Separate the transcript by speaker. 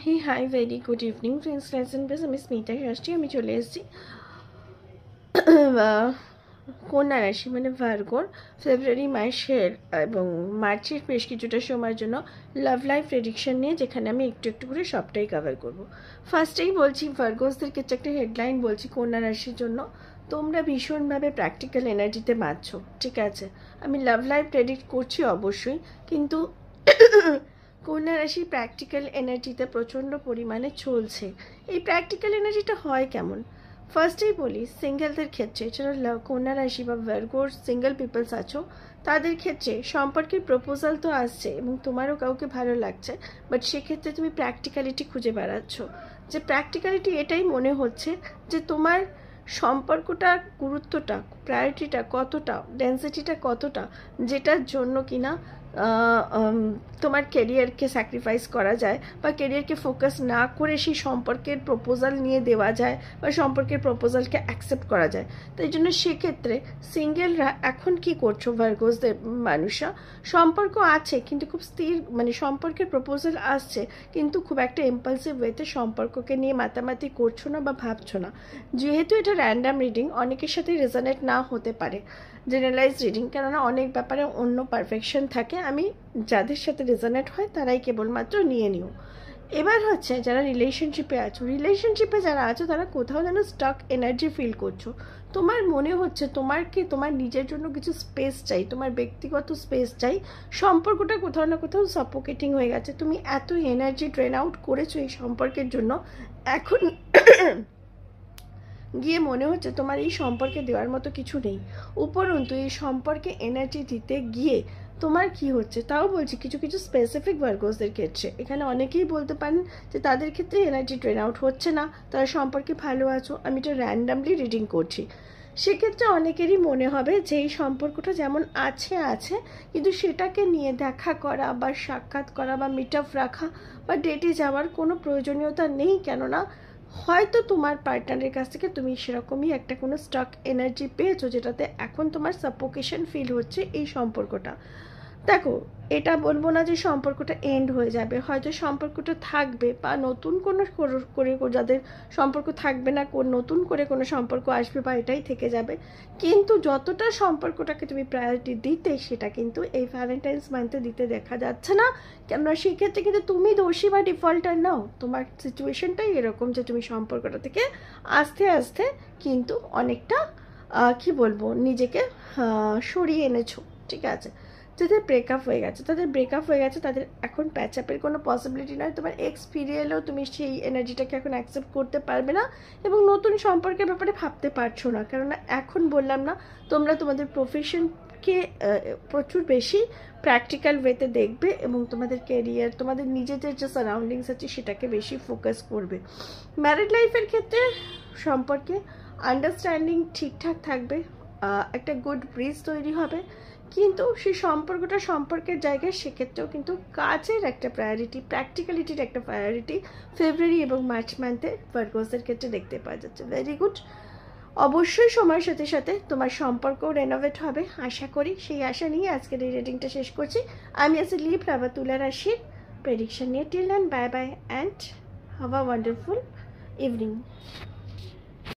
Speaker 1: হে hi very good evening friends lesson base আমি স্মিতা শাস্ত্রী আমি চলে এসেছি কন্যা রাশি মানে ভার্গোর ফেব্রুয়ারি মাসের এবং মার্চের বেশ কিছুটা সময়ের জন্য লাভ লাইফ প্রেডিকশন নিয়ে, যেখানে আমি একটু একটু করে সবটাই কভার করব। ফার্স্টেই বলছি ভার্গোসদের ক্ষেত্রে একটা হেডলাইন বলছি কন্যা রাশির জন্য, তোমরা ভীষণভাবে প্র্যাকটিক্যাল এনার্জিতে বাঁচছো, ঠিক আছে। আমি লাভ লাইফ প্রেডিক্ট করছি অবশ্যই, কিন্তু কন্যা রাশি প্র্যাকটিক্যাল এনার্জিতে প্রচণ্ড পরিমাণে চলছে। এই প্র্যাকটিক্যাল এনার্জিটা হয় কেমন? ফার্স্টেই বলি সিঙ্গেলদের ক্ষেত্রে, যারা কন্যা রাশি বা ভার্গোর সিঙ্গেল পিপলস আছো, তাদের ক্ষেত্রে সম্পর্কের প্রপোজাল তো আসছে এবং তোমারও কাউকে ভালো লাগছে, বাট সেক্ষেত্রে তুমি প্র্যাকটিক্যালিটি খুঁজে বেড়াচ্ছ। যে প্র্যাকটিক্যালিটি এটাই মনে হচ্ছে যে তোমার সম্পর্কটার গুরুত্বটা, প্রায়োরিটিটা কতটা, ডেন্সিটিটা কতটা, যেটার জন্য কিনা তোমার কেরিয়ারকে স্যাক্রিফাইস করা যায় বা কেরিয়ারকে ফোকাস না করে সেই সম্পর্কের প্রপোজাল নিয়ে দেওয়া যায় বা সম্পর্কের প্রপোজালকে অ্যাকসেপ্ট করা যায়। তাই জন্য সেক্ষেত্রে সিঙ্গেলরা এখন কি করছো ভার্গোসদের মানুষরা, সম্পর্ক আছে কিন্তু খুব স্থির, মানে সম্পর্কের প্রপোজাল আসছে কিন্তু খুব একটা ইম্পালসিভ ওয়েতে সম্পর্ককে নিয়ে মাতামাতি করছো না বা ভাবছো না। যেহেতু এটা র্যান্ডাম রিডিং, অনেকের সাথে রেজনেট না হতে পারে জেনারেলাইজ রিডিং, কেননা অনেক ব্যাপারে অন্য পারফেকশন থাকে। আমি যাদের সাথে রেজনেট হয় তারাই কেবলমাত্র নিয়ে নিও। এবার হচ্ছে যারা রিলেশনশিপে যারা আছো তারা কোথাও যেন স্টাক এনার্জি ফিল করছো। তোমার মনে হচ্ছে তোমার নিজের জন্য কিছু স্পেস চাই, তোমার ব্যক্তিগত স্পেস চাই। সম্পর্কটা কোথাও না কোথাও সাফোকেটিং হয়ে গেছে, তুমি এত এনার্জি ড্রেন আউট করেছো এই সম্পর্কের জন্য, এখন গিয়ে মনে হচ্ছে তোমার এই সম্পর্কে দেওয়ার মতো কিছু নেই। উপরন্তু এই সম্পর্কে এনার্জি দিতে গিয়ে তোমার কি হচ্ছে, তাও বলছি কিছু কিছু স্পেসিফিক ভার্গোসদের ক্ষেত্রে, এখানে অনেকেই বলতে পারেন যে তাদের ক্ষেত্রে এনার্জি ড্রেন আউট হচ্ছে না, তারা সম্পর্কে ভালো আছো। আমি এটা র্যান্ডামলি রিডিং করছি। সেক্ষেত্রে অনেকেরই মনে হবে যে এই সম্পর্কটা যেমন আছে কিন্তু সেটাকে নিয়ে দেখা করা বা সাক্ষাৎ করা বা মিট আপ রাখা বা ডেটে যাওয়ার কোনো প্রয়োজনীয়তা নেই, কেননা হয়তো তোমার পার্টনারের কাছ থেকে তুমি সেরকমই একটা কোনো স্টাক এনার্জি পেয়েছো যেটাতে এখন তোমার সাফোকেশন ফিল হচ্ছে এই সম্পর্কটা। দেখো, এটা বলবো না যে সম্পর্কটা এন্ড হয়ে যাবে, হয়তো সম্পর্কটা থাকবে বা নতুন কোনো করে যাদের সম্পর্ক থাকবে না, নতুন করে কোনো সম্পর্ক আসবে বা এটাই থেকে যাবে। কিন্তু যতটা সম্পর্কটাকে তুমি প্রায়োরিটি দিতে, সেটা কিন্তু এই ভ্যালেন্টাইন্স মান্থে দিতে দেখা যাচ্ছে না। কেননা সেক্ষেত্রে কিন্তু তুমি দোষী বা ডিফল্টার নাও, তোমার সিচুয়েশনটাই এরকম যে তুমি সম্পর্কটা থেকে আস্তে আস্তে কিন্তু অনেকটা কি বলবো নিজেকে সরিয়ে এনেছো, ঠিক আছে। যাদের ব্রেকআপ হয়ে গেছে তাদের এখন প্যাচ আপের কোনো পসিবিলিটি নয়। তোমার এক্স ফিরে এলেও তুমি সেই এনার্জিটাকে এখন অ্যাকসেপ্ট করতে পারবে না এবং নতুন সম্পর্কের ব্যাপারে ভাবতে পারছো না, কেননা এখন বললাম না তোমরা তোমাদের প্রফেশনকে প্রচুর বেশি প্র্যাকটিক্যাল ওয়েতে দেখবে এবং তোমাদের ক্যারিয়ার, তোমাদের নিজেদের যে সারাউন্ডিংস আছে সেটাকে বেশি ফোকাস করবে। ম্যারিড লাইফের ক্ষেত্রে সম্পর্কে আন্ডারস্ট্যান্ডিং ঠিকঠাক থাকবে, একটা গুড ব্রিজ তৈরি হবে, কিন্তু সেই সম্পর্কের জায়গায় সেক্ষেত্রেও কিন্তু কাজের একটা প্রায়োরিটি, প্র্যাকটিক্যালিটির একটা প্রায়োরিটি ফেব্রুয়ারি এবং মার্চ মান্থে ভার্গোসের ক্ষেত্রে দেখতে পাওয়া যাচ্ছে। Very good. অবশ্যই সময়ের সাথে সাথে তোমার সম্পর্কও রেনোভেট হবে আশা করি। সেই আশা নিয়ে আজকের এই রিডিংটা শেষ করছি। আমি আছি লিব্রা বা তুলা রাশির প্রেডিকশন নিয়ে। Till then bye bye and have a wonderful evening.